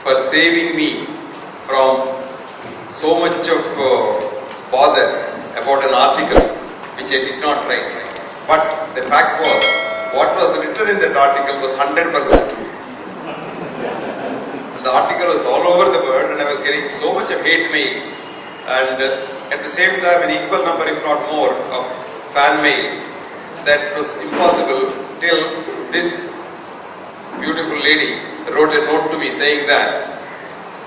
for saving me from so much of bother about an article which I did not write. But the fact was, what was written in that article was 100% true. The article was all over the world and I was getting so much of hate mail, and at the same time an equal number, if not more, of fan mail, that was impossible till this beautiful lady wrote a note to me saying that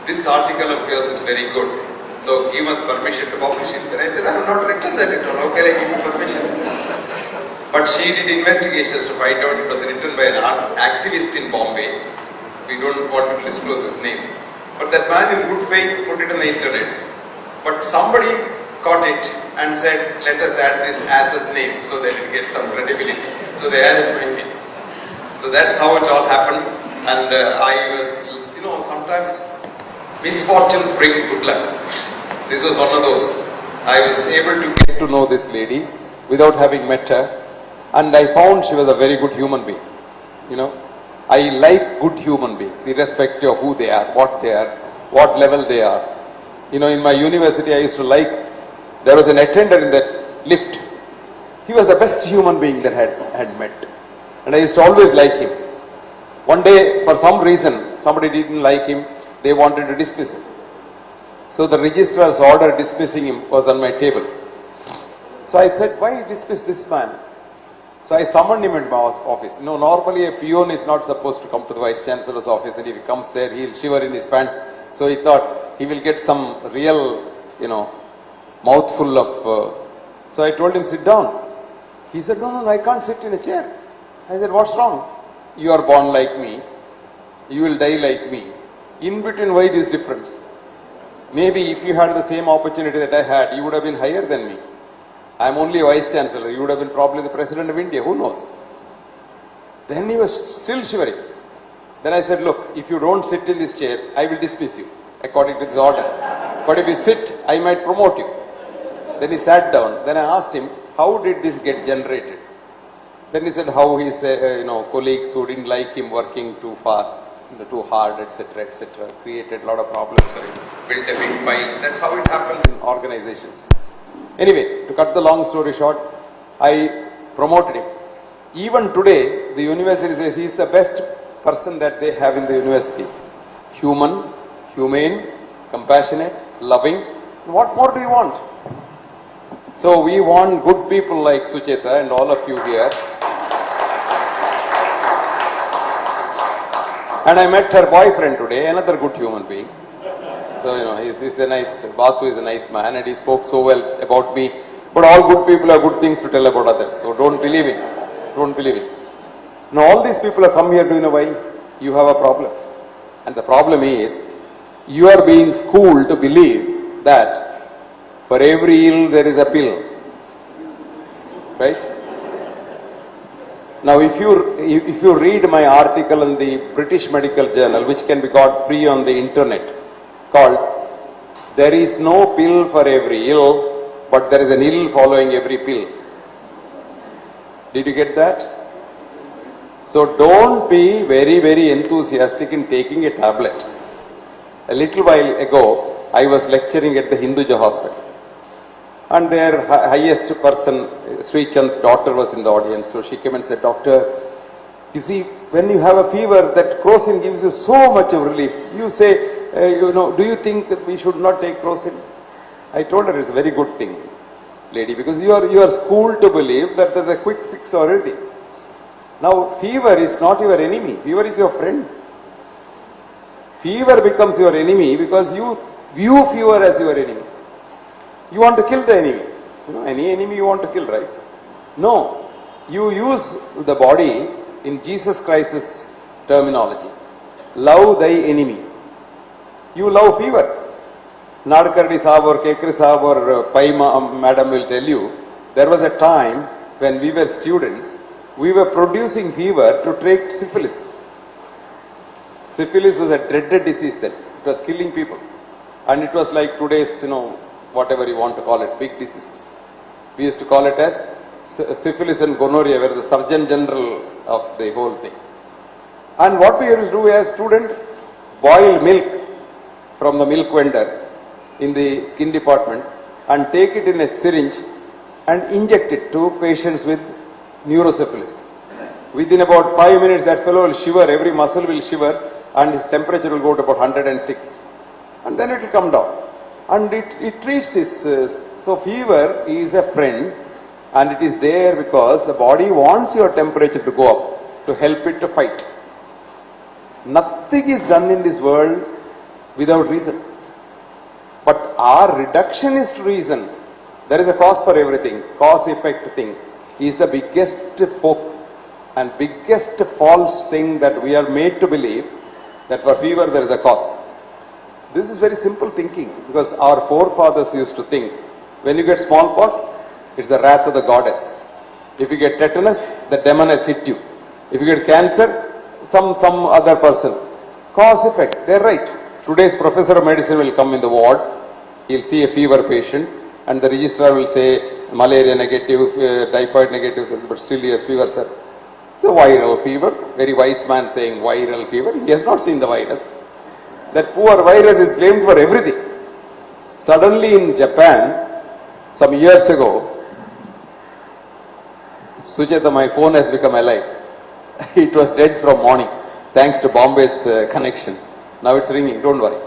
this article of yours is very good, so give us permission to publish it. Then I said, I have not written that at all, how can I give you permission? But she did investigations to find out it was written by an activist in Bombay. We don't want to disclose his name. But that man in good faith put it on the internet. But somebody caught it and said, let us add this as's name so that it gets some credibility. So they added my name. So that's how it all happened. And I was, sometimes misfortunes bring good luck. This was one of those. I was able to get to know this lady without having met her. And I found she was a very good human being. I like good human beings, irrespective of who they are, what level they are. In my university I used to like, there was an attendant in that lift. He was the best human being that I had met. And I used to always like him. One day, for some reason, somebody didn't like him, they wanted to dismiss him. So the registrar's order dismissing him was on my table. So I said, why dismiss this man? So I summoned him into my office. Normally a peon is not supposed to come to the Vice Chancellor's office, and if he comes there, he'll shiver in his pants. So he thought he will get some real, mouthful of... So I told him, sit down. He said, no, I can't sit in a chair. I said, what's wrong? You are born like me. You will die like me. In between, why this difference? Maybe if you had the same opportunity that I had, you would have been higher than me. I am only a Vice Chancellor. You would have been probably the President of India. Who knows? Then he was still shivering. Then I said, look, if you don't sit in this chair, I will dismiss you according to this order. But if you sit, I might promote you. Then he sat down. Then I asked him, how did this get generated? Then he said how his colleagues who didn't like him working too fast, too hard, etc., created a lot of problems for him, built a big file. That's how it happens in organizations. Anyway, to cut the long story short, I promoted him. Even today, the university says he is the best person that they have in the university. Humane, compassionate, loving. What more do you want? So we want good people like Sucheta and all of you here. And I met her boyfriend today, another good human being. So, he's a nice, Basu is a nice man and he spoke so well about me. But all good people have good things to tell about others. So don't believe it. Now all these people have come here, do you know why? You have a problem. And the problem is, you are being schooled to believe that for every ill there is a pill. Right? Now if you read my article in the British Medical Journal, which can be got free on the internet, called There is no pill for every ill, but there is an ill following every pill. Did you get that? So don't be very, very enthusiastic in taking a tablet. A little while ago, I was lecturing at the Hinduja hospital. And their highest person, Sri Chand's daughter, was in the audience. So she came and said, Doctor, you see, when you have a fever, that crocin gives you so much of relief. You say, do you think that we should not take crocin? I told her it's a very good thing, lady, because you are schooled to believe that there's a quick fix already. Now, fever is not your enemy. Fever is your friend. Fever becomes your enemy because you view fever as your enemy. You want to kill the enemy. Any enemy you want to kill, right? No. You use the body in Jesus Christ's terminology. Love thy enemy. You love fever. Nadkardi Sahab or Kekri Sahab or Pai Madam will tell you, there was a time when we were students, we were producing fever to treat syphilis. Syphilis was a dreaded disease then. It was killing people. And it was like today's, whatever you want to call it, big diseases. We used to call it as syphilis and gonorrhea, where the Surgeon General of the whole thing. And what we used to do as students, boil milk from the milk vendor in the skin department and take it in a syringe and inject it to patients with neurosyphilis. Within about 5 minutes, that fellow will shiver, every muscle will shiver, and his temperature will go to about 106. And then it will come down. And it treats his. So fever is a friend, and it is there because the body wants your temperature to go up to help it to fight. Nothing is done in this world without reason. But our reductionist reason, there is a cause for everything, cause-effect thing, is the biggest hoax and biggest false thing that we are made to believe that for fever there is a cause. This is very simple thinking because our forefathers used to think, when you get smallpox, it's the wrath of the goddess. If you get tetanus, the demon has hit you. If you get cancer, some other person. Cause effect, they're right. Today's professor of medicine will come in the ward, he'll see a fever patient, and the registrar will say, malaria negative, typhoid negative, but still he has fever, sir. The viral fever, very wise man saying viral fever, he has not seen the virus. That poor virus is blamed for everything. Suddenly in Japan, some years ago, Sujata, my phone has become alive. It was dead from morning, thanks to Bombay's connections. Now it's ringing, don't worry.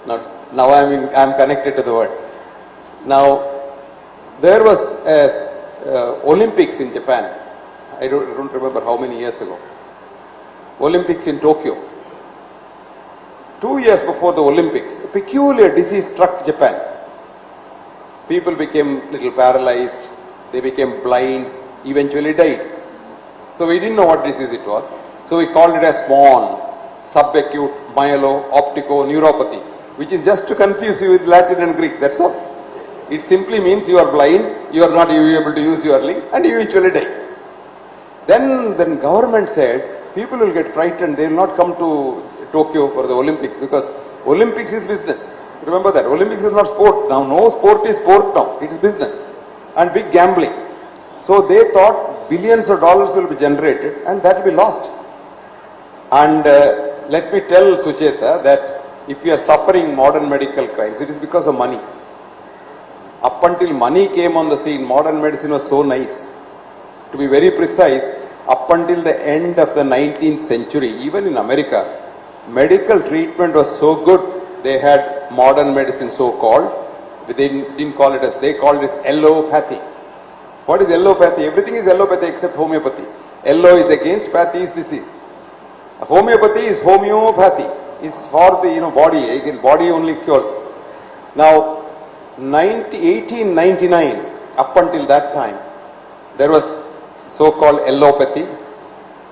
Now I'm connected to the world. Now, there was Olympics in Japan. I don't remember how many years ago. Olympics in Tokyo. 2 years before the Olympics, a peculiar disease struck Japan. People became little paralyzed, they became blind, eventually died. So we didn't know what disease it was. So we called it as SMON, subacute myelo-optico neuropathy, which is just to confuse you with Latin and Greek, that's all. It simply means you are blind, you are not able to use your leg, and you eventually die. Then government said, people will get frightened, they will not come to Tokyo for the Olympics because Olympics is business. Remember that, Olympics is not sport. Now no sport is sport now, it is business and big gambling. So they thought billions of dollars will be generated and that will be lost. And let me tell Sucheta that if we are suffering modern medical crimes, it is because of money. Up until money came on the scene, modern medicine was so nice. To be very precise, up until the end of the 19th century, even in America, medical treatment was so good, they had modern medicine so-called. They didn't call it as, they called it allopathy. What is allopathy? Everything is allopathy except homeopathy. Allo is against, pathy is disease. Homeopathy is homeopathy. It's for the body, again body only cures. Now 1899, up until that time, there was so-called allopathy.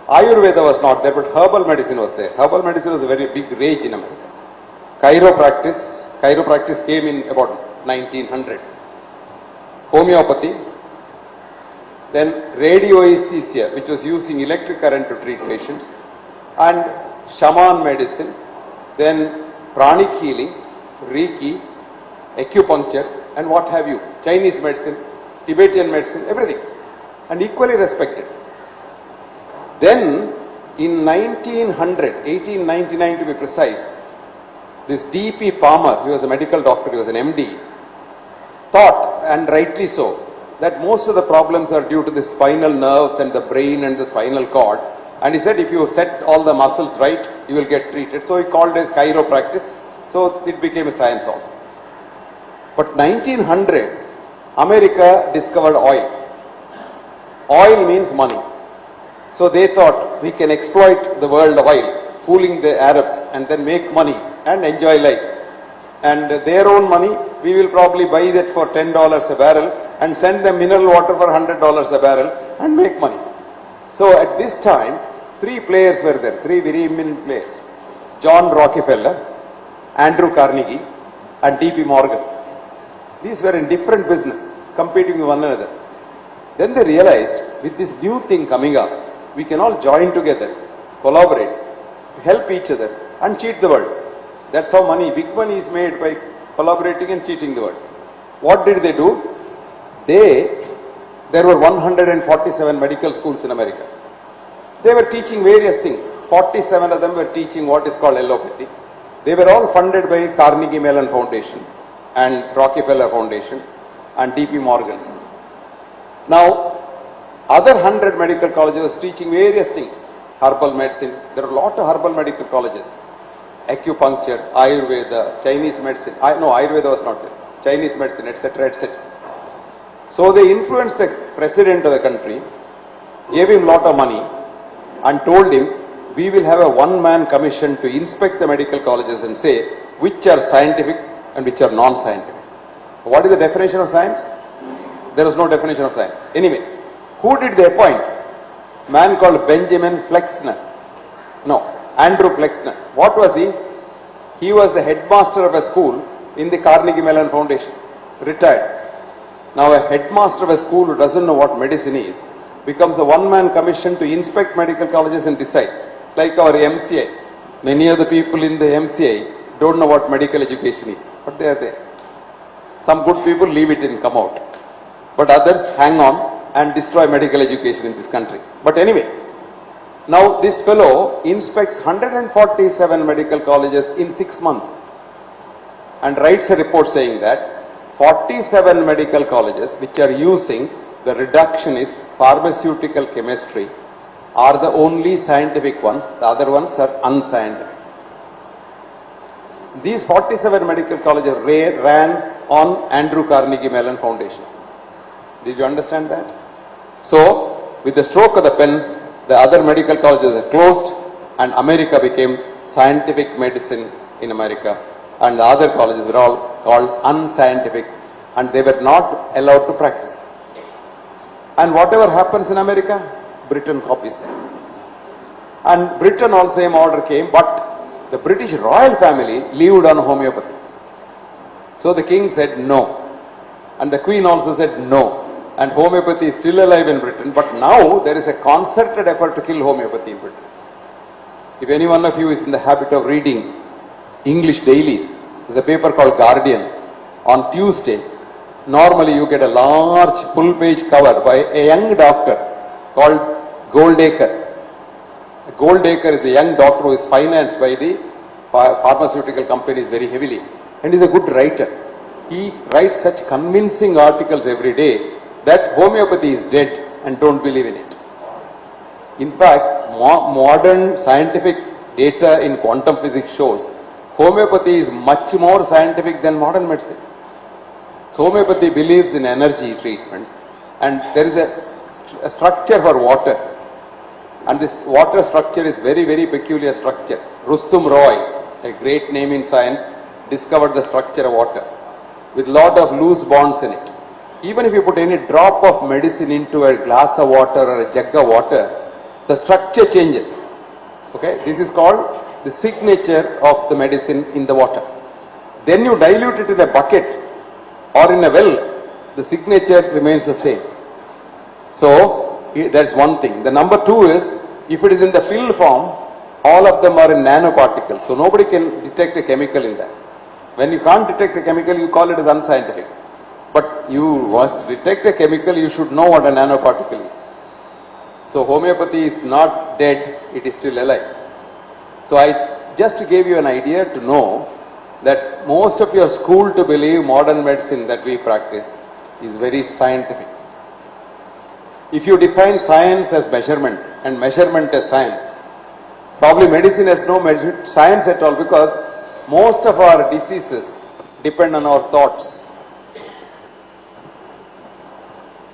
Ayurveda was not there, but herbal medicine was there. Herbal medicine was a very big rage in America. Chiropractic came in about 1900. Homeopathy, then radioanesthesia, which was using electric current to treat patients, and shaman medicine, then pranic healing, Reiki, acupuncture, and what have you, Chinese medicine, Tibetan medicine, everything, and equally respected. Then, in 1899 to be precise, this D.P. Palmer, he was a medical doctor, he was an MD, thought, and rightly so, that most of the problems are due to the spinal nerves and the brain and the spinal cord. And he said if you set all the muscles right, you will get treated. So he called it chiropractic. So it became a science also. But 1900, America discovered oil. Oil means money. So they thought we can exploit the world of oil, fooling the Arabs and then make money and enjoy life. And their own money, we will probably buy that for $10 a barrel and send them mineral water for $100 a barrel and make money. So at this time, 3 players were there, 3 very eminent players. John Rockefeller, Andrew Carnegie, and D.P. Morgan. These were in different business, competing with one another. Then they realized, with this new thing coming up, we can all join together, collaborate, help each other, and cheat the world. That's how big money is made, by collaborating and cheating the world. What did they do? There were 147 medical schools in America. They were teaching various things. 47 of them were teaching what is called allopathy. They were all funded by Carnegie Mellon Foundation and Rockefeller Foundation and D.P. Morgan's. Now, other 100 medical colleges teaching various things. Herbal medicine, there are a lot of herbal medical colleges. Acupuncture, Ayurveda, Chinese medicine. No, Ayurveda was not there. Chinese medicine, etc., etc. So they influenced the president of the country, gave him a lot of money and told him, we will have a one-man commission to inspect the medical colleges and say which are scientific and which are non-scientific. What is the definition of science? There is no definition of science. Anyway, who did they appoint? Man called Benjamin Flexner. No, Andrew Flexner. What was he? He was the headmaster of a school in the Carnegie Mellon Foundation. Retired. Now a headmaster of a school who doesn't know what medicine is becomes a one-man commission to inspect medical colleges and decide. Like our MCI. Many of the people in the MCI don't know what medical education is, but they are there. Some good people leave it and come out. But others hang on and destroy medical education in this country. But anyway, now this fellow inspects 147 medical colleges in 6 months and writes a report saying that 47 medical colleges which are using the reductionist pharmaceutical chemistry are the only scientific ones, the other ones are unscientific. These 47 medical colleges ran on Andrew Carnegie Mellon Foundation. Did you understand that? So, with the stroke of the pen, the other medical colleges are closed and America became scientific medicine in America, and the other colleges were all called unscientific and they were not allowed to practice. And whatever happens in America, Britain copies them. And Britain also same order came, but the British royal family lived on homeopathy. So the king said no. And the queen also said no. And homeopathy is still alive in Britain, but now there is a concerted effort to kill homeopathy in Britain. If any one of you is in the habit of reading English dailies, there's a paper called Guardian. On Tuesday, normally you get a large full-page cover by a young doctor called Goldacre. Goldacre is a young doctor who is financed by the pharmaceutical companies very heavily, and is a good writer. He writes such convincing articles every day that homeopathy is dead and don't believe in it. In fact, modern scientific data in quantum physics shows homeopathy is much more scientific than modern medicine. So homeopathy believes in energy treatment, and there is a structure for water, and this water structure is very, very peculiar structure. Rustum Roy, a great name in science, discovered the structure of water with lot of loose bonds in it. Even if you put any drop of medicine into a glass of water or a jug of water, the structure changes. Okay, this is called the signature of the medicine in the water. Then you dilute it in a bucket or in a well, the signature remains the same. So that's one thing. The number two is, if it is in the pill form, all of them are in nanoparticles, so nobody can detect a chemical in that. When you can't detect a chemical, you call it as unscientific. But you must detect a chemical, you should know what a nanoparticle is. So homeopathy is not dead, it is still alive. So I just gave you an idea to know that most of your school to believe modern medicine that we practice is very scientific. If you define science as measurement and measurement as science, probably medicine has no science at all, because most of our diseases depend on our thoughts.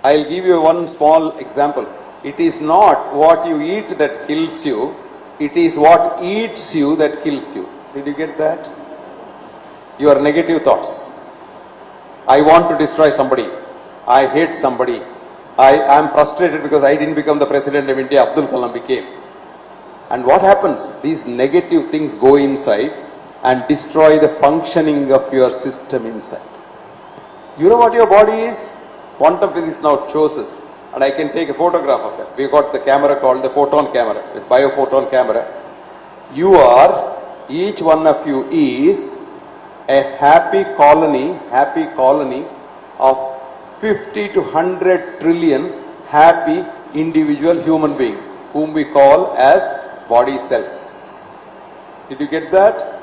I'll give you one small example. It is not what you eat that kills you, it is what eats you that kills you. Did you get that? Your negative thoughts. I want to destroy somebody. I hate somebody. I am frustrated because I didn't become the president of India, Abdul Kalam became. And what happens? These negative things go inside and destroy the functioning of your system inside. You know what your body is? Quantum physics now shows us, and I can take a photograph of that. We got the camera called the photon camera, this biophoton camera. You are, each one of you is a happy colony of 50 to 100 trillion happy individual human beings, whom we call as body cells. Did you get that?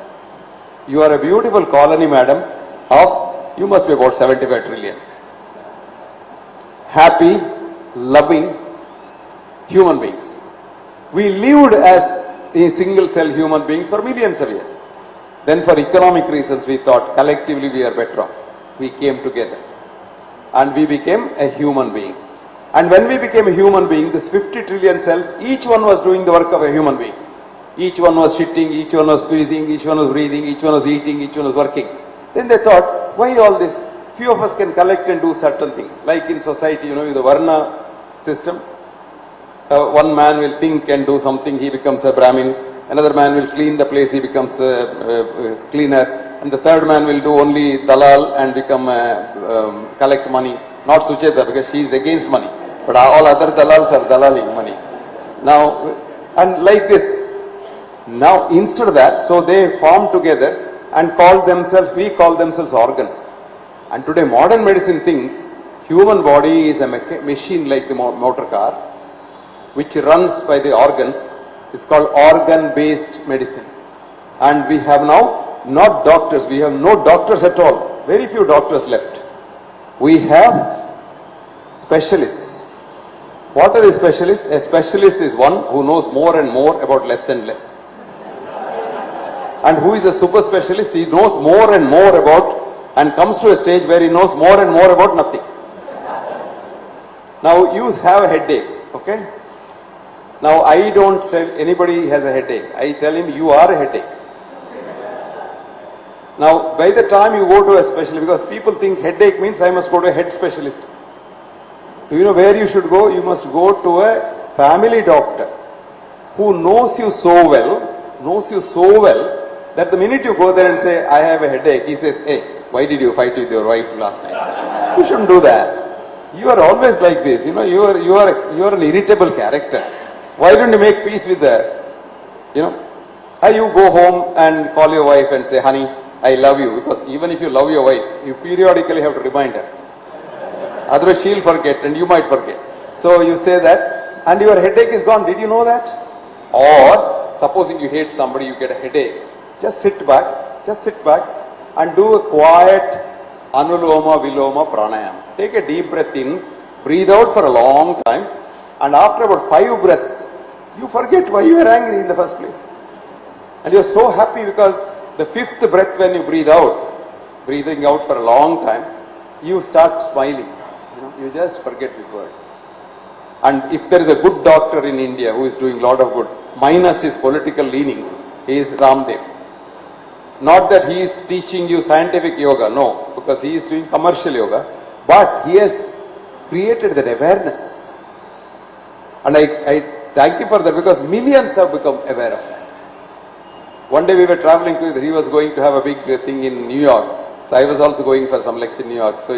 You are a beautiful colony, madam, of, you must be about 75 trillion. Happy, loving human beings. We lived as a single cell human beings for millions of years. Then for economic reasons we thought collectively we are better off. We came together and we became a human being. And when we became a human being, this 50 trillion cells, each one was doing the work of a human being. Each one was shitting, each one was squeezing, each one was breathing, each one was eating, each one was working. Then they thought, why all this? Few of us can collect and do certain things. Like in society, with the Varna system, one man will think and do something, he becomes a Brahmin. Another man will clean the place, he becomes a cleaner. And the third man will do only dalal and become collect money. Not Sucheta, because she is against money. But all other dalals are dalaling money. Now, and like this. Now, instead of that, so they formed together and called themselves, we call themselves organs. And today modern medicine thinks human body is a machine like the motor car, which runs by the organs. It's called organ-based medicine. And we have now not doctors, we have no doctors at all. Very few doctors left. We have specialists. What are the specialists? A specialist is one who knows more and more about less and less. And who is a super specialist? He knows more and more about, and comes to a stage where he knows more and more about nothing. Now you have a headache, okay? Now I don't say anybody has a headache. I tell him you are a headache. Now by the time you go to a specialist, because people think headache means I must go to a head specialist. Do you know where you should go? You must go to a family doctor who knows you so well, that the minute you go there and say, I have a headache, he says, hey, why did you fight with your wife last night? You shouldn't do that. You are always like this. You are an irritable character. Why don't you make peace with the, you go home and call your wife and say, honey, I love you. Because even if you love your wife, you periodically have to remind her. Otherwise she'll forget and you might forget. So you say that and your headache is gone. Did you know that? Or supposing you hate somebody, you get a headache. Just sit back and do a quiet anuloma viloma pranayama. Take a deep breath in, breathe out for a long time, and after about 5 breaths, you forget why you were angry in the first place. And you're so happy because the 5th breath when you breathing out for a long time, you start smiling. You just forget this word. And if there is a good doctor in India who is doing a lot of good, minus his political leanings, he is Ramdev. Not that he is teaching you scientific yoga, no, because he is doing commercial yoga, but he has created that awareness. And I thank you for that because millions have become aware of that. One day we were traveling together, he was going to have a big thing in New York, so I was also going for some lecture in New York. So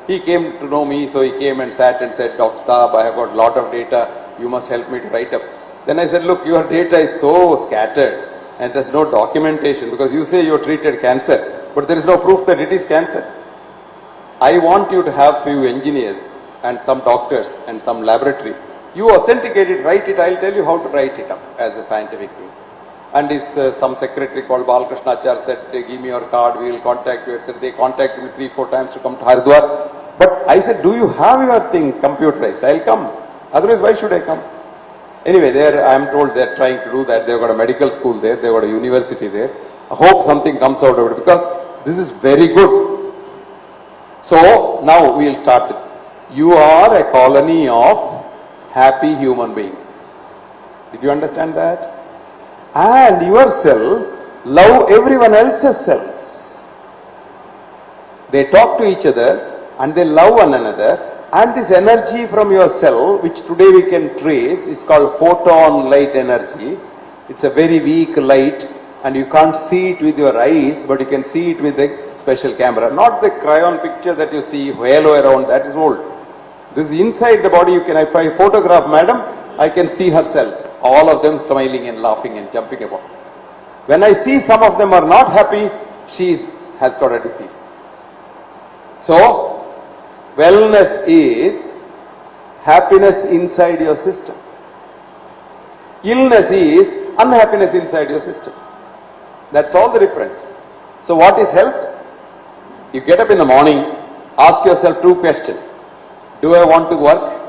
he came to know me, so he came and sat and said, Dr. Saab, I have got a lot of data, you must help me to write up. Then I said, look, your data is so scattered and there's no documentation because you say you treated cancer, but there is no proof that it is cancer. I want you to have few engineers and some doctors and some laboratory. You authenticate it, write it, I'll tell you how to write it up as a scientific thing. And some secretary called Balakrishna Acharya said, give me your card, we will contact you, etc. They contacted me 3-4 times to come to Haridwar. But I said, do you have your thing computerized? I'll come. Otherwise, why should I come? Anyway, there I am told they are trying to do that. They've got a medical school there, they've got a university there. I hope something comes out of it because this is very good. So now we will start with, you are a colony of happy human beings. Did you understand that? And your cells love everyone else's cells. They talk to each other and they love one another. And this energy from your cell, which today we can trace, is called photon light energy. It's a very weak light and you can't see it with your eyes, but you can see it with a special camera. Not the crayon picture that you see halo around, that is old. This is inside the body. You can, if I photograph madam, I can see her cells, all of them smiling and laughing and jumping about. When I see some of them are not happy, she has got a disease. So, wellness is happiness inside your system. Illness is unhappiness inside your system. That's all the difference. So what is health? You get up in the morning, ask yourself two questions. Do I want to work?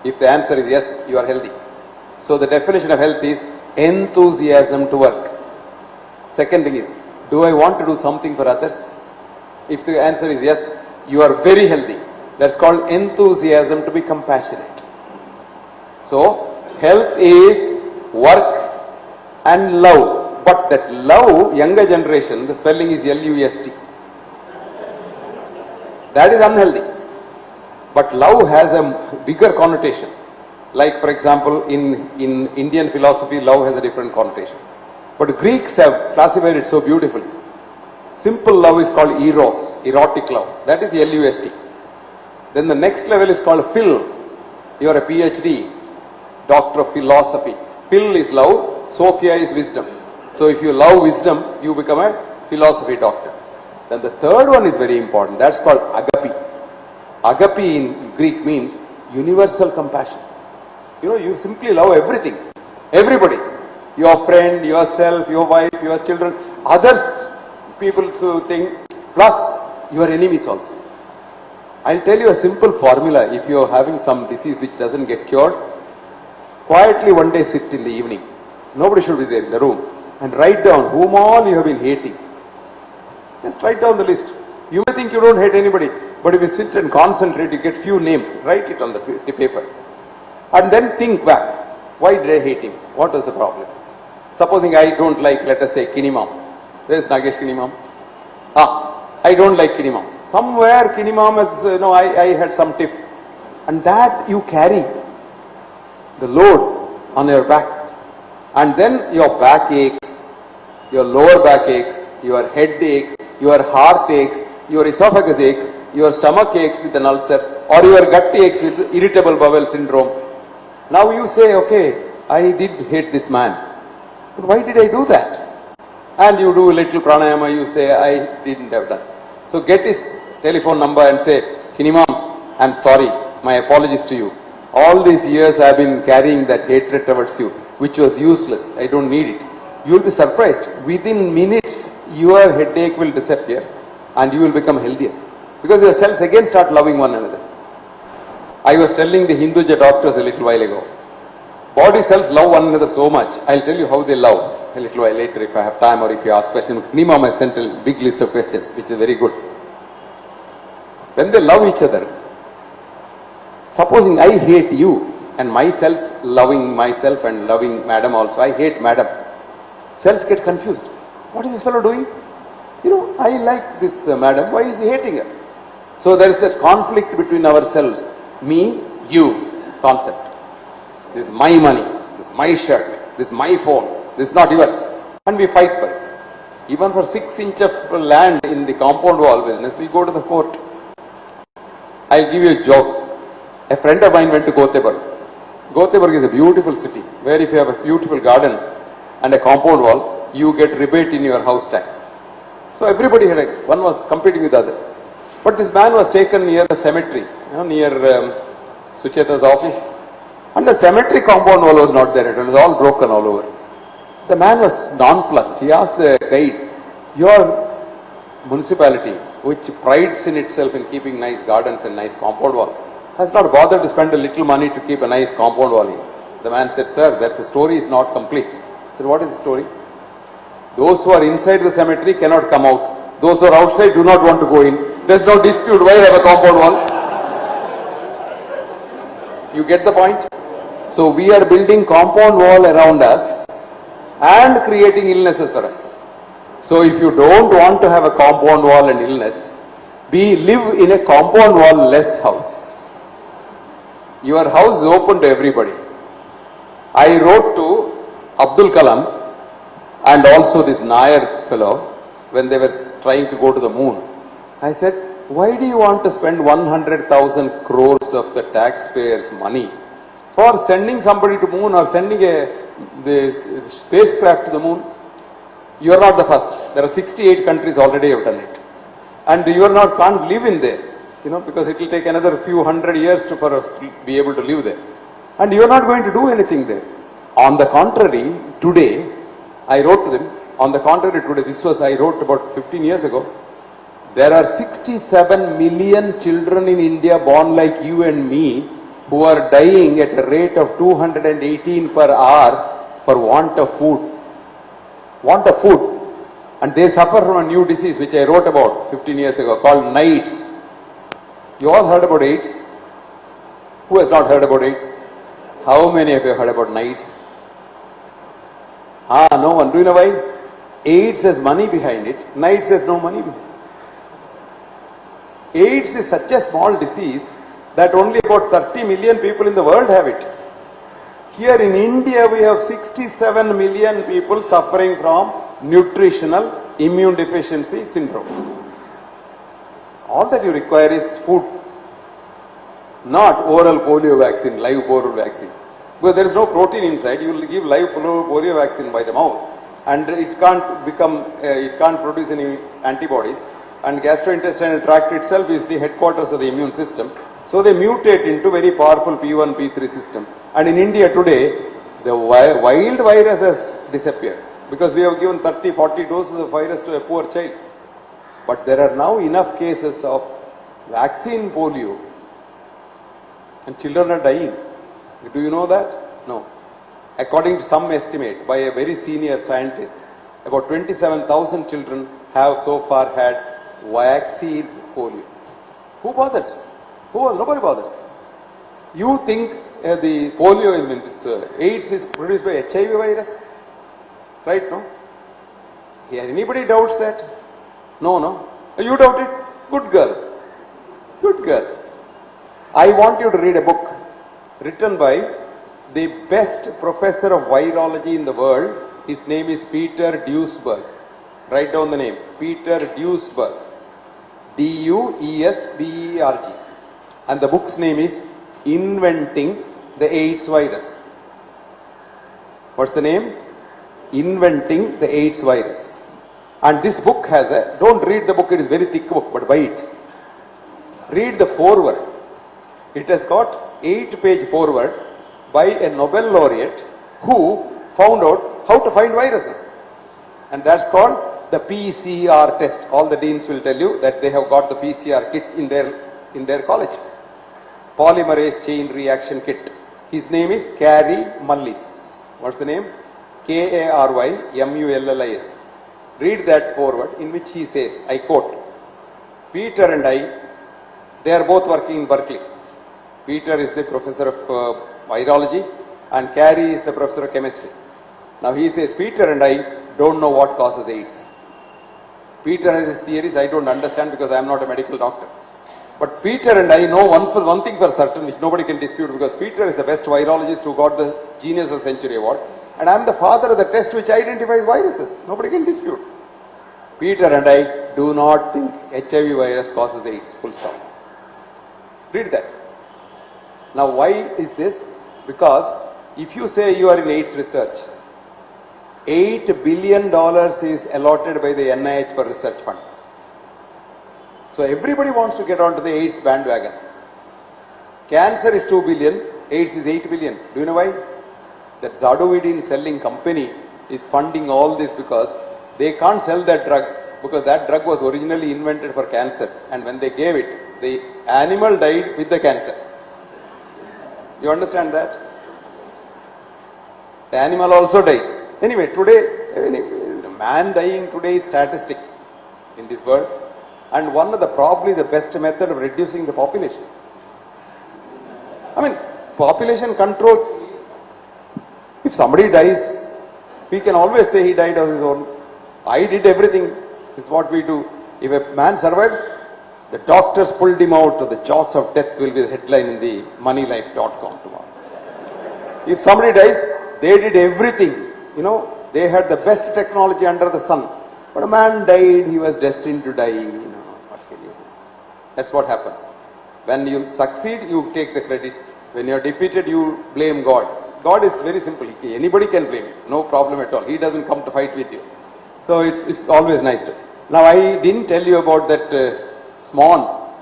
If the answer is yes, you are healthy. So the definition of health is enthusiasm to work. Second thing is, do I want to do something for others? If the answer is yes, you are very healthy. That's called enthusiasm to be compassionate. So, health is work and love. But that love, younger generation, the spelling is L-U-S-T. That is unhealthy. But love has a bigger connotation. Like for example, in Indian philosophy, love has a different connotation. But Greeks have classified it so beautifully. Simple love is called eros, erotic love. That is L-U-S-T. Then the next level is called phil. You are a PhD, doctor of philosophy. Phil is love, Sophia is wisdom. So if you love wisdom, you become a philosophy doctor. Then the third one is very important. That's called agape. Agape in Greek means universal compassion. You know, you simply love everything. Everybody. Your friend, yourself, your wife, your children, others, people think, plus your enemies also. I'll tell you a simple formula. If you're having some disease which doesn't get cured, quietly one day sit in the evening. Nobody should be there in the room. And write down whom all you have been hating. Just write down the list. You may think you don't hate anybody, but if you sit and concentrate, you get few names. Write it on the paper. And then think back. Why did I hate him? What was the problem? Supposing I don't like, let us say, Kinimam. Where is Nagesh Kinimam? I don't like Kinimam. Somewhere Kinimam has, I had some tiff. And that you carry the load on your back. And then your back aches, your lower back aches, your head aches, your heart aches, your esophagus aches, your stomach aches with an ulcer, or your gut aches with irritable bowel syndrome. Now you say, okay, I did hate this man. But why did I do that? And you do a little pranayama, you say, I didn't have done. So get his telephone number and say, Kinimam, I'm sorry, my apologies to you. All these years I have been carrying that hatred towards you, which was useless. I don't need it. You will be surprised. Within minutes, your headache will disappear and you will become healthier. Because your cells again start loving one another. I was telling the Hinduja doctors a little while ago. Body cells love one another so much. I'll tell you how they love a little while later if I have time or if you ask questions. Nimam has sent a big list of questions, which is very good. When they love each other, supposing I hate you and my cells loving myself and loving madam also, I hate madam. Cells get confused. What is this fellow doing? I like this madam. Why is he hating her? So there is that conflict between ourselves. Me, you concept. This is my money. This is my shirt. This is my phone. This is not yours. And we fight for it. Even for 6 inches of land in the compound wall business, we go to the court. I'll give you a joke. A friend of mine went to Gothenburg. Gothenburg is a beautiful city, where if you have a beautiful garden and a compound wall, you get rebate in your house tax. So everybody one was competing with the other. But this man was taken near the cemetery, near Sucheta's office. And the cemetery compound wall was not there. It was all broken all over. The man was nonplussed. He asked the guide, your municipality, which prides in itself in keeping nice gardens and nice compound wall, has not bothered to spend a little money to keep a nice compound wall here. The man said, sir, the story is not complete. I said, what is the story? Those who are inside the cemetery cannot come out. Those who are outside do not want to go in. There is no dispute. Why have a compound wall? You get the point? So we are building compound wall around us and creating illnesses for us. So if you don't want to have a compound wall and illness, live in a compound wall less house. Your house is open to everybody. I wrote to Abdul Kalam and also this Nair fellow when they were trying to go to the moon. I said, why do you want to spend 100,000 crores of the taxpayers' money for sending somebody to moon or sending the spacecraft to the moon? You are not the first. There are 68 countries already have done it. And you can't live in there, because it will take another few hundred years for us to be able to live there. And you are not going to do anything there. On the contrary, today, I wrote to them, On the contrary, today, I wrote about 15 years ago, there are 67 million children in India born like you and me who are dying at a rate of 218 per hour for want of food. Want of food. And they suffer from a new disease which I wrote about 15 years ago called AIDS. You all heard about AIDS? Who has not heard about AIDS? How many of you have heard about AIDS? No one. Do you know why? AIDS has money behind it. AIDS has no money behind it. AIDS is such a small disease that only about 30 million people in the world have it. Here in India, we have 67 million people suffering from nutritional immune deficiency syndrome. All that you require is food, not oral polio vaccine, live polio vaccine. Because there is no protein inside, you will give live polio vaccine by the mouth and it can't produce any antibodies, and gastrointestinal tract itself is the headquarters of the immune system. So they mutate into very powerful P1, P3 system. And in India today, the wild virus has disappeared because we have given 30, 40 doses of virus to a poor child. But there are now enough cases of vaccine polio and children are dying. Do you know that? No. According to some estimate by a very senior scientist, about 27,000 children have so far had vaccine polio. Who bothers? Nobody bothers. You think the polio, AIDS is produced by HIV virus? Right, no? Here, anybody doubts that? No. You doubt it? Good girl. Good girl. I want you to read a book written by the best professor of virology in the world. His name is Peter Duesberg. Write down the name. Peter Duesberg. D-U-E-S-B-E-R-G. And the book's name is Inventing the AIDS Virus. What's the name? Inventing the AIDS Virus. And this book has don't read the book, it is very thick book, but buy it. Read the foreword. It has got 8-page foreword by a Nobel laureate who found out how to find viruses. And that's called the PCR test. All the deans will tell you that they have got the PCR kit in their college. Polymerase chain reaction kit. His name is Kary Mullis. What's the name? K-A-R-Y-M-U-L-L-I-S. Read that foreword in which he says, I quote, Peter and I, they are both working in Berkeley. Peter is the professor of virology and Kary is the professor of chemistry. Now he says, Peter and I don't know what causes AIDS. Peter has his theories I don't understand because I am not a medical doctor. But Peter and I know one thing for certain which nobody can dispute, because Peter is the best virologist who got the Genius of the Century award, and I am the father of the test which identifies viruses. Nobody can dispute. Peter and I do not think HIV virus causes AIDS. Full stop. Read that. Now why is this? Because if you say you are in AIDS research, $8 billion is allotted by the NIH for research fund. So everybody wants to get onto the AIDS bandwagon. Cancer is 2 billion, AIDS is 8 billion. Do you know why? That Zadovidin selling company is funding all this because they can't sell that drug, because that drug was originally invented for cancer, and when they gave it, the animal died with the cancer. You understand that? The animal also died. Anyway, today, man dying today is statistic in this world, and one of the probably the best method of reducing the population. I mean, population control. If somebody dies, we can always say he died of his own. I did everything. This is what we do. If a man survives, the doctors pulled him out of the jaws of death will be the headline in the moneylife.com tomorrow. If somebody dies, they did everything. You know, they had the best technology under the sun. But a man died, he was destined to die. You know, what can you do? That's what happens. When you succeed, you take the credit. When you are defeated, you blame God. God is very simple. Anybody can blame him. No problem at all. He doesn't come to fight with you. So it's always nice to. Now I didn't tell you about that swan.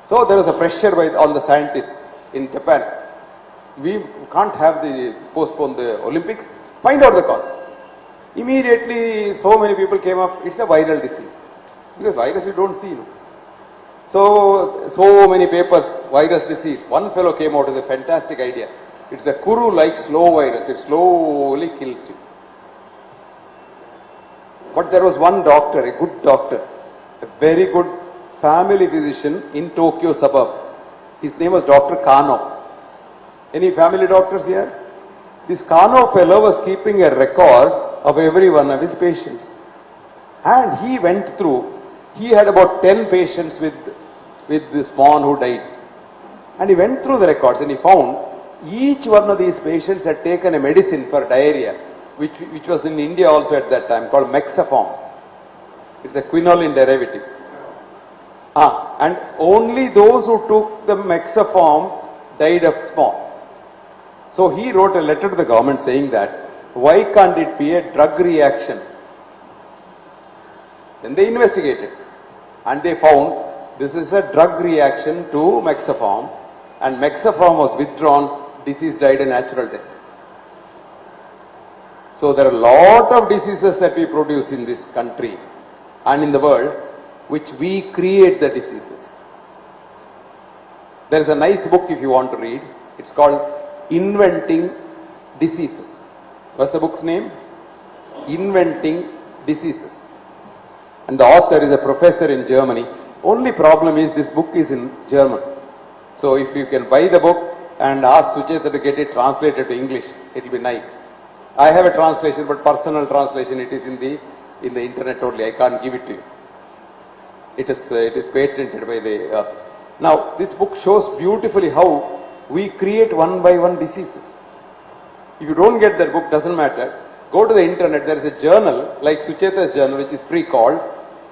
So there was a pressure on the scientists in Japan. We can't have postpone the Olympics. Find out the cause. Immediately, so many people came up, it's a viral disease. Because virus you don't see. No? So many papers, virus disease. One fellow came out with a fantastic idea. It's a Kuru-like slow virus. It slowly kills you. But there was one doctor, a good doctor, a very good family physician in Tokyo suburb. His name was Dr. Kano. Any family doctors here? This Kano fellow was keeping a record of every one of his patients. And he went through, he had about 10 patients with this man who died. And he went through the records and he found each one of these patients had taken a medicine for diarrhea, which was in India also at that time, called Mexaform. It's a quinoline derivative. And only those who took the Mexaform died of small. So he wrote a letter to the government saying that, why can't it be a drug reaction? Then they investigated and they found this is a drug reaction to Mexaform, and Mexaform was withdrawn, disease died a natural death. So there are a lot of diseases that we produce in this country and in the world, which we create the diseases. There is a nice book if you want to read. It's called Inventing Diseases. What's the book's name? Inventing Diseases. And the author is a professor in Germany. Only problem is this book is in German. So if you can buy the book and ask Sucheta to get it translated to English, it will be nice. I have a translation, but personal translation, it is in the internet only. I can't give it to you. It is patented by the. Now this book shows beautifully how we create one by one diseases. If you don't get that book, doesn't matter. Go to the internet. There is a journal like Sucheta's journal, which is free, called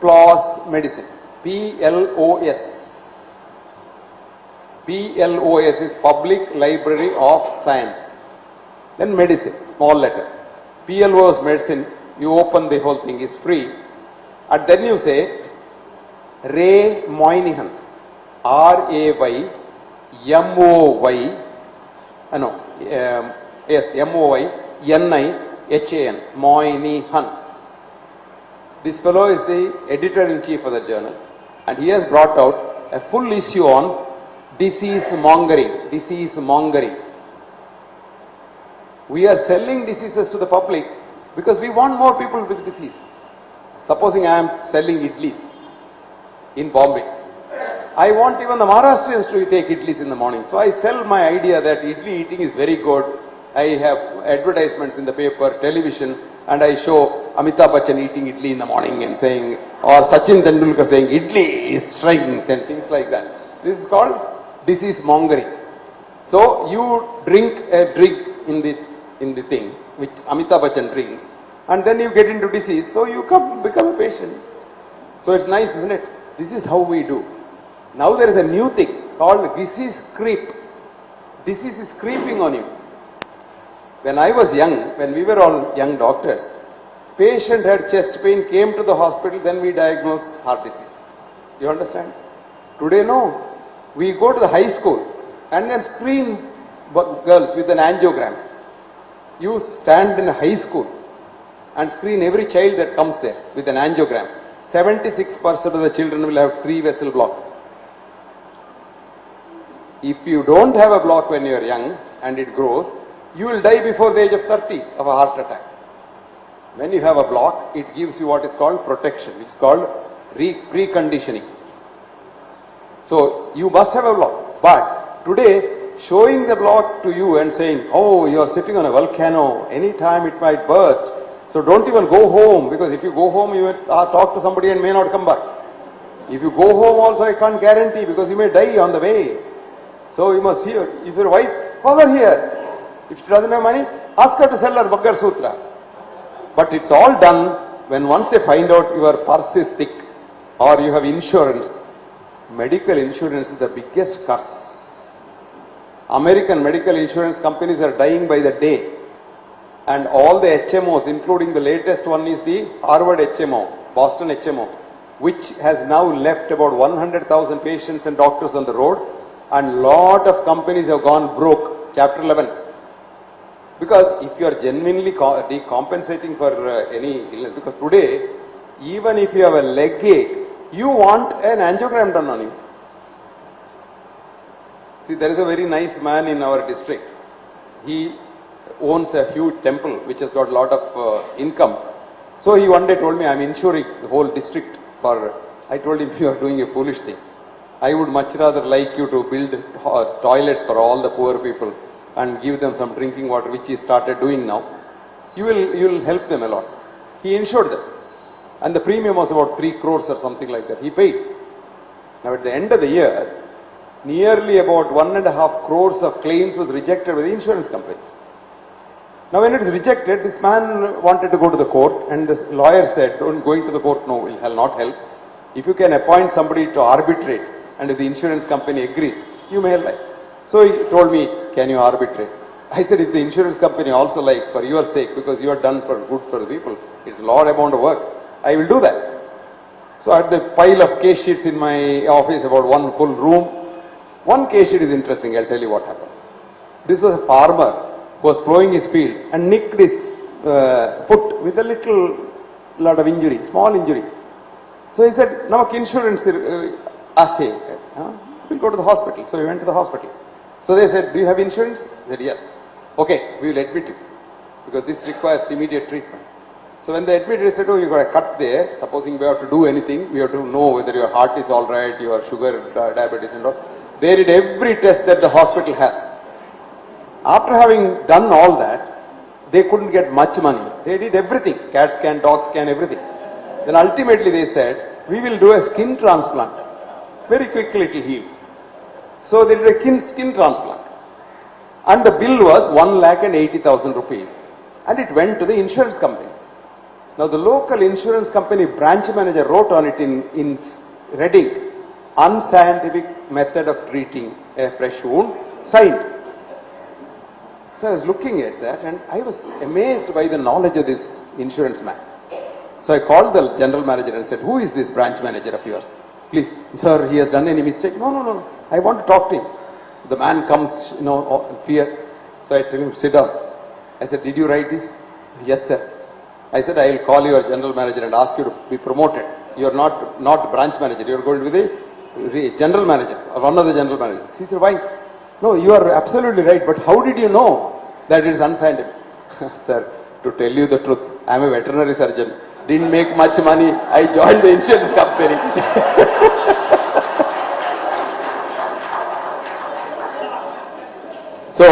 PLOS Medicine. PLOS. PLOS is Public Library of Science. Then medicine, small letter. PLOS medicine, you open the whole thing, is free. And then you say, Ray Moynihan, R-A-Y, M-O-Y, M-O-Y-N-I-H-A-N, Moynihan. This fellow is the editor-in-chief of the journal, and he has brought out a full issue on disease mongering. Disease mongering. We are selling diseases to the public because we want more people with disease. Supposing I am selling idlis in Bombay. I want even the Maharashtrians to take idlis in the morning. So I sell my idea that idli eating is very good. I have advertisements in the paper, television, and I show Amitabh Bachchan eating idli in the morning and saying, or Sachin Tendulkar saying, idli is strength and things like that. This is called disease mongering. So you drink a drink in the thing, which Amitabh Bachchan drinks, and then you get into disease, so you become a patient. So it's nice, isn't it? This is how we do. Now there is a new thing called disease creep. Disease is creeping on you. When I was young, when we were all young doctors, patient had chest pain, came to the hospital, then we diagnosed heart disease. You understand? Today, no. We go to the high school and then screen girls with an angiogram. You stand in a high school and screen every child that comes there with an angiogram. 76% of the children will have 3 vessel blocks. If you don't have a block when you are young and it grows, you will die before the age of 30 of a heart attack. When you have a block, it gives you what is called protection. It's called preconditioning. So you must have a block. But today, showing the block to you and saying, oh, you are sitting on a volcano, anytime it might burst. So don't even go home, because if you go home, you will talk to somebody and may not come back. If you go home also, I can't guarantee, because you may die on the way. So you must hear. If your wife, call her here. If she doesn't have money, ask her to sell her Baggar Sutra. But it's all done when once they find out your purse is thick or you have insurance. Medical insurance is the biggest curse. American medical insurance companies are dying by the day. And all the HMOs, including the latest one is the Harvard HMO, Boston HMO, which has now left about 100,000 patients and doctors on the road, and lot of companies have gone broke. Chapter 11. Because if you are genuinely compensating for any illness, because today, even if you have a leg ache, you want an angiogram done on you. See, there is a very nice man in our district. He owns a huge temple which has got a lot of income. So he one day told me, I'm insuring the whole district for, I told him, you are doing a foolish thing. I would much rather like you to build toilets for all the poor people and give them some drinking water, which he started doing now. You will help them a lot. He insured them. And the premium was about 3 crores or something like that. He paid. Now at the end of the year, nearly about 1.5 crores of claims was rejected by the insurance companies. Now when it is rejected, this man wanted to go to the court, and the lawyer said, going to the court, no, will not help. If you can appoint somebody to arbitrate, and if the insurance company agrees, you may like. So he told me, can you arbitrate? I said, if the insurance company also likes, for your sake, because you are done for good for the people, it's a lot amount of work, I will do that. So I had the pile of case sheets in my office, about one full room. One case sheet is interesting, I'll tell you what happened. This was a farmer who was plowing his field and nicked his foot with a lot of injury, small injury. So he said, "Namak insurance we'll go to the hospital." So we went to the hospital. So they said, "Do you have insurance?" I said, "Yes." "Okay, we will admit you because this requires immediate treatment." So when they admitted, they said, "Oh, you got a cut there. Supposing we have to do anything, we have to know whether your heart is all right, your sugar, diabetes and all." They did every test that the hospital has. After having done all that, they couldn't get much money. They did everything, CAT scan, dog scan, everything. Then ultimately they said, "We will do a skin transplant. Very quickly it will heal." So they did a skin transplant. And the bill was 1,80,000 rupees. And it went to the insurance company. Now the local insurance company branch manager wrote on it in Reading, "Unscientific method of treating a fresh wound," signed. So I was looking at that and I was amazed by the knowledge of this insurance man. So I called the general manager and said, "Who is this branch manager of yours? Please, sir, he has done any mistake?" No. I want to talk to him." The man comes, in fear. So I tell him, "Sit down." I said, "Did you write this?" "Yes, sir." I said, "I will call your general manager and ask you to be promoted. You are not branch manager. You are going to be the general manager, or one of the general managers." He said, "Why?" "No, you are absolutely right, but how did you know that it is unscientific?" "Sir, to tell you the truth, I am a veterinary surgeon. Didn't make much money. I joined the insurance company." So,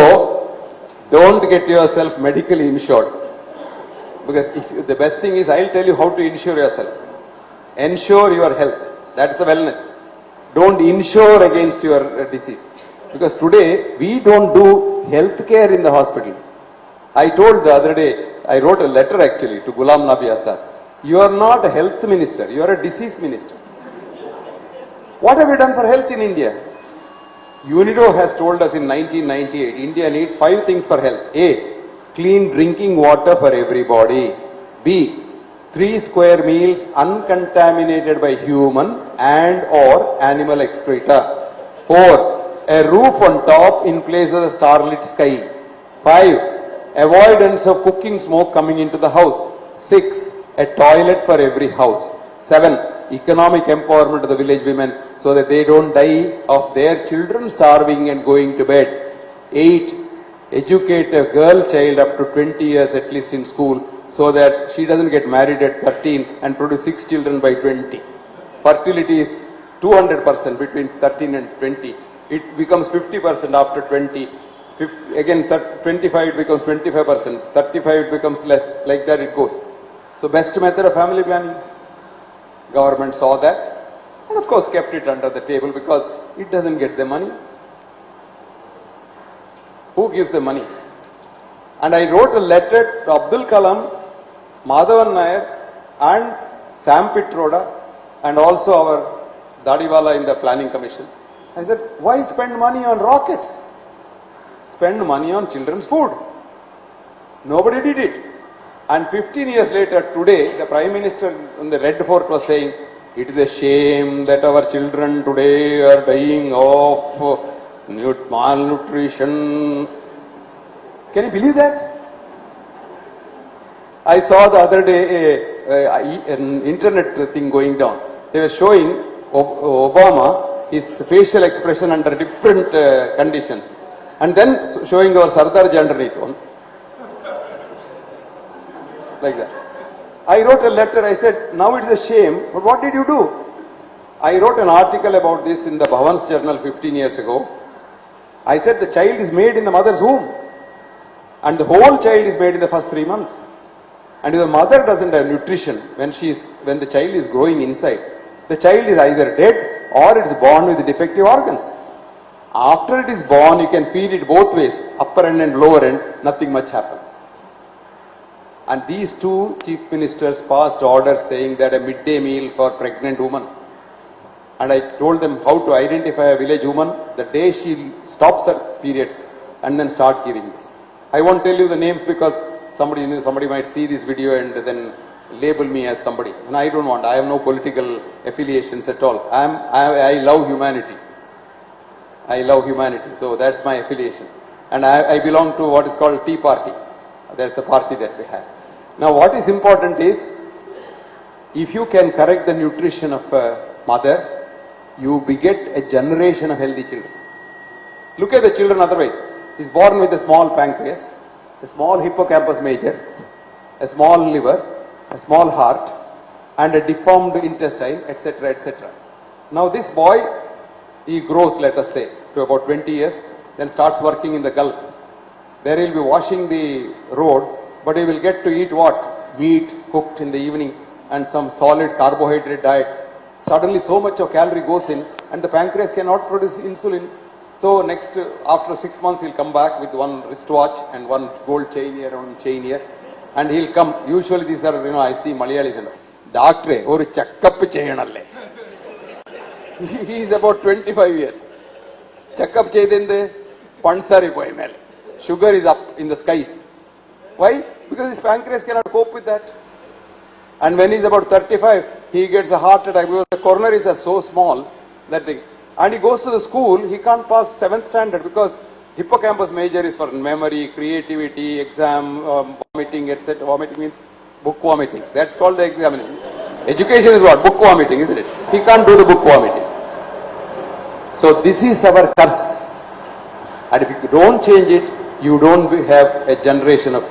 don't get yourself medically insured. Because the best thing is, I'll tell you how to insure yourself. Ensure your health. That's the wellness. Don't insure against your disease. Because today, we don't do health care in the hospital. I told the other day, I wrote a letter actually to Ghulam Nabi Azad. You are not a health minister, you are a disease minister. What have you done for health in India? UNIDO has told us in 1998, India needs 5 things for health. A, clean drinking water for everybody. B, 3 square meals uncontaminated by human and or animal excreta. 4, a roof on top in place of the starlit sky. 5, avoidance of cooking smoke coming into the house. 6, a toilet for every house. 7, economic empowerment of the village women so that they don't die of their children starving and going to bed. 8, educate a girl child up to 20 years at least in school so that she doesn't get married at 13 and produce 6 children by 20. Fertility is 200% between 13 and 20. It becomes 50% after 20. 50, again 25 it becomes 25%. 35 it becomes less. Like that it goes. So best method of family planning. Government saw that and of course kept it under the table because it doesn't get the money. Who gives the money? And I wrote a letter to Abdul Kalam, Madhavan Nair and Sam Pitroda and also our Dadiwala in the planning commission. I said, why spend money on rockets? Spend money on children's food. Nobody did it. And 15 years later, today, the Prime Minister in the Red Fort was saying, it is a shame that our children today are dying of malnutrition. Can you believe that? I saw the other day an internet thing going down. They were showing Obama, his facial expression under different conditions. And then showing our Sardarji underneath one. Like that. I wrote a letter, I said, now it's a shame, but what did you do? I wrote an article about this in the Bhavan's Journal 15 years ago. I said the child is made in the mother's womb. And the whole child is made in the first 3 months. And if the mother doesn't have nutrition when the child is growing inside, the child is either dead or it is born with defective organs. After it is born, you can feed it both ways, upper end and lower end, nothing much happens. And these two chief ministers passed orders saying that a midday meal for pregnant women. And I told them how to identify a village woman the day she stops her periods and then start giving this. I won't tell you the names because somebody might see this video and then label me as somebody. And I don't want. I have no political affiliations at all. I love humanity. I love humanity. So that's my affiliation. And I belong to what is called Tea Party. That's the party that we have. Now what is important is, if you can correct the nutrition of a mother, you beget a generation of healthy children. Look at the children otherwise. He's born with a small pancreas, a small hippocampus major, a small liver, a small heart, and a deformed intestine, etc., etc. Now this boy, he grows, let us say, to about 20 years, then starts working in the Gulf. There he'll be washing the road, but he will get to eat what? Meat cooked in the evening and some solid carbohydrate diet. Suddenly so much of calorie goes in and the pancreas cannot produce insulin. So next, after 6 months, he'll come back with one wristwatch and one gold chain here, one chain here. And he'll come, usually these are, I see Malayalis and Doctor, or checkup cheyanalle. He is about 25 years. Checkup cheyadinde, pansari boy mele. Sugar is up in the skies. Why? Because his pancreas cannot cope with that. And when he's about 35, he gets a heart attack because the coronaries are so small, that thing. And he goes to the school, he can't pass 7th standard because hippocampus major is for memory, creativity, exam, vomiting, etc. Vomiting means book vomiting. That's called the examination. Education is what? Book vomiting, isn't it? He can't do the book vomiting. So this is our curse. And if you don't change it, you don't have a generation of